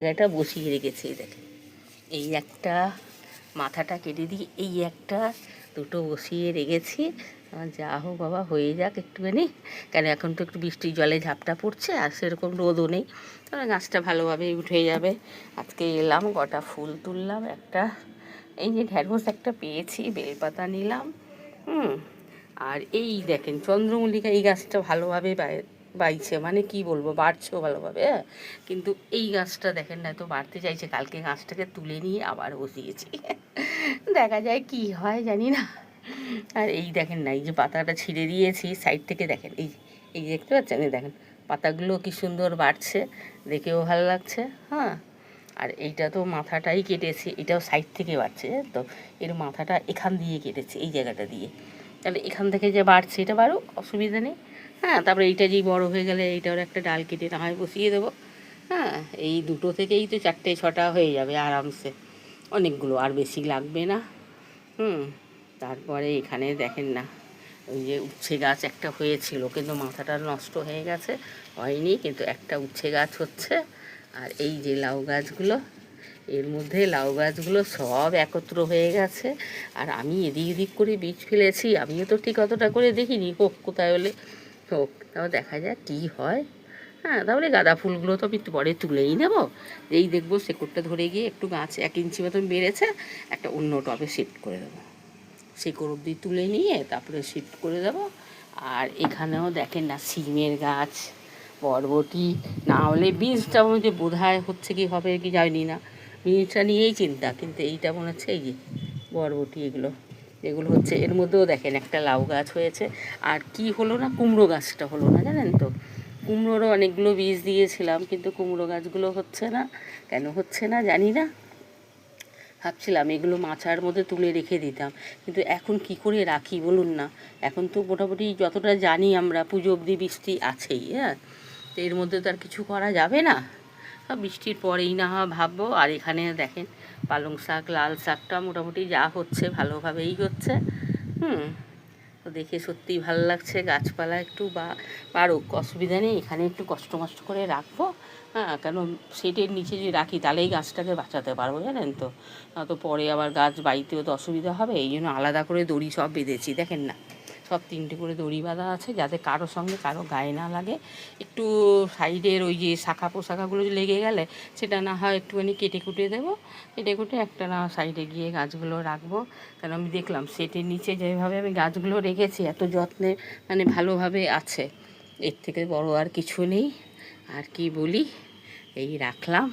এটা বসিয়ে রেখেছে দেখেন, এই একটা মাথাটা কেটে দিয়ে এই একটা দুটো বসিয়ে রেখেছি। যা হোক বাবা হয়ে যাক একটুখানি, কেন এখন তো একটু বৃষ্টির জলে ঝাপটা পড়ছে আর সেরকম রোদও নেই, তাহলে গাছটা ভালোভাবে উঠে যাবে। আজকে এলাম, কটা ফুল তুললাম, একটা এই যে ঢ্যাঁড়স একটা পেয়েছি, বেলপাতা নিলাম, আর এই দেখেন চন্দ্রমল্লিকা, এই গাছটা ভালোভাবে বাইছে, মানে কি বলবো, বাড়ছেও ভালোভাবে। হ্যাঁ, কিন্তু এই গাছটা দেখেন না, তো বাড়তে চাইছে। কালকে গাছটাকে তুলে নিয়ে আবার বসিয়েছি, দেখা যায় কি হয় জানি না। আর এই দেখেন না, এই যে পাতাটা ছিঁড়ে দিয়েছি সাইড থেকে, দেখেন এই এই দেখতে পাচ্ছেন, এই দেখেন পাতাগুলো কি সুন্দর বাড়ছে, দেখেও ভালো লাগছে। হ্যাঁ, আর এইটা তো মাথাটাই কেটেছি, এটাও সাইড থেকে বাড়ছে, তো এর মাথাটা এখান দিয়ে কেটেছে, এই জায়গাটা দিয়ে, তাহলে এখান থেকে যে বাড়ছে এটা বাড়ুক, অসুবিধা নেই। হ্যাঁ, তারপরে এইটা যেই বড় হয়ে গেলে এইটার একটা ডাল কেটে না হয় বসিয়ে দেবো। হ্যাঁ, এই দুটো থেকেই তো 4-6টা হয়ে যাবে আরামসে, অনেকগুলো, আর বেশি লাগবে না। তারপরে এখানে দেখেন না, ওই যে উচ্ছে গাছ একটা হয়েছিল, কিন্তু মাথাটা নষ্ট হয়ে গেছে, হয়নি, কিন্তু একটা উচ্ছে গাছ হচ্ছে। আর এই যে লাউ গাছগুলো, এর মধ্যে লাউ গাছগুলো সব একত্র হয়ে গেছে। আর আমি এদিক এদিক করে বীজ ফেলেছি, আমিও তো ঠিক অতটা করে দেখিনি, হোক কোথায় হলে হোক, তাও দেখা যাক কী হয়। হ্যাঁ, তাহলে গাঁদা ফুলগুলো তো আমি পরে তুলেই নেব, যেই দেখবো শেকড়টা ধরে গিয়ে একটু গাছ 1 ইঞ্চি মতন বেড়েছে, একটা অন্য টবে শিফট করে দেবো, শেকড় অবধি তুলে নিয়ে তারপরে শিফট করে দেবো। আর এখানেও দেখেন না সিমের গাছ, বরবটি, না হলে বীজটা মধ্যে বোধ হয় হচ্ছে কি হবে কি জানি না, বীজটা নিয়েই চিন্তা, কিন্তু এইটা মনে হচ্ছে এই যে বরবটি, এগুলো এগুলো হচ্ছে। এর মধ্যেও দেখেন একটা লাউ গাছ হয়েছে, আর কি হলো না, কুমড়ো গাছটা হলো না, জানেন তো। কুমড়োরও অনেকগুলো বীজ দিয়েছিলাম, কিন্তু কুমড়ো গাছগুলো হচ্ছে না, কেন হচ্ছে না জানি না। ভাবছিলাম এগুলো মাচার মধ্যে তুলে রেখে দিতাম, কিন্তু এখন কি করে রাখি বলুন না। এখন তো মোটামুটি যতটা জানি আমরা, পুজো অবধি বৃষ্টি আছেই। হ্যাঁ, তো এর মধ্যে তো আর কিছু করা যাবে না, বৃষ্টির পরেই না হয় ভাববো। আর এখানে দেখেন পালং শাক, লাল শাকটা মোটামুটি যা হচ্ছে ভালোভাবেই হচ্ছে। তো দেখে সত্যিই ভালো লাগছে, গাছপালা একটু বাড়ুক, অসুবিধা নেই, এখানে একটু কষ্ট মষ্ট করে রাখবো। হ্যাঁ, কেন শেডের নিচে যদি রাখি তাহলেই গাছটাকে বাঁচাতে পারবো, জানেন তো। তো পরে আবার গাছ বাড়িতেও তো অসুবিধা হবে, এই জন্য আলাদা করে দড়ি সব বেঁধেছি, দেখেন না, সব 3টে করে দড়ি বাঁধা আছে, যাতে কারোর সঙ্গে কারো গায়ে না লাগে। একটু সাইডের ওই যে শাখা পোশাখাগুলো লেগে গেলে সেটা না হয় একটুখানি কেটে কুটে দেবো, কেটে কুটে একটা না সাইডে গিয়ে গাছগুলো রাখবো। কারণ আমি দেখলাম সেটের নিচে যেভাবে আমি গাছগুলো রেখেছি এত যত্নে, মানে ভালোভাবে আছে, এর থেকে বড় আর কিছু নেই। আর কি বলি, এই রাখলাম।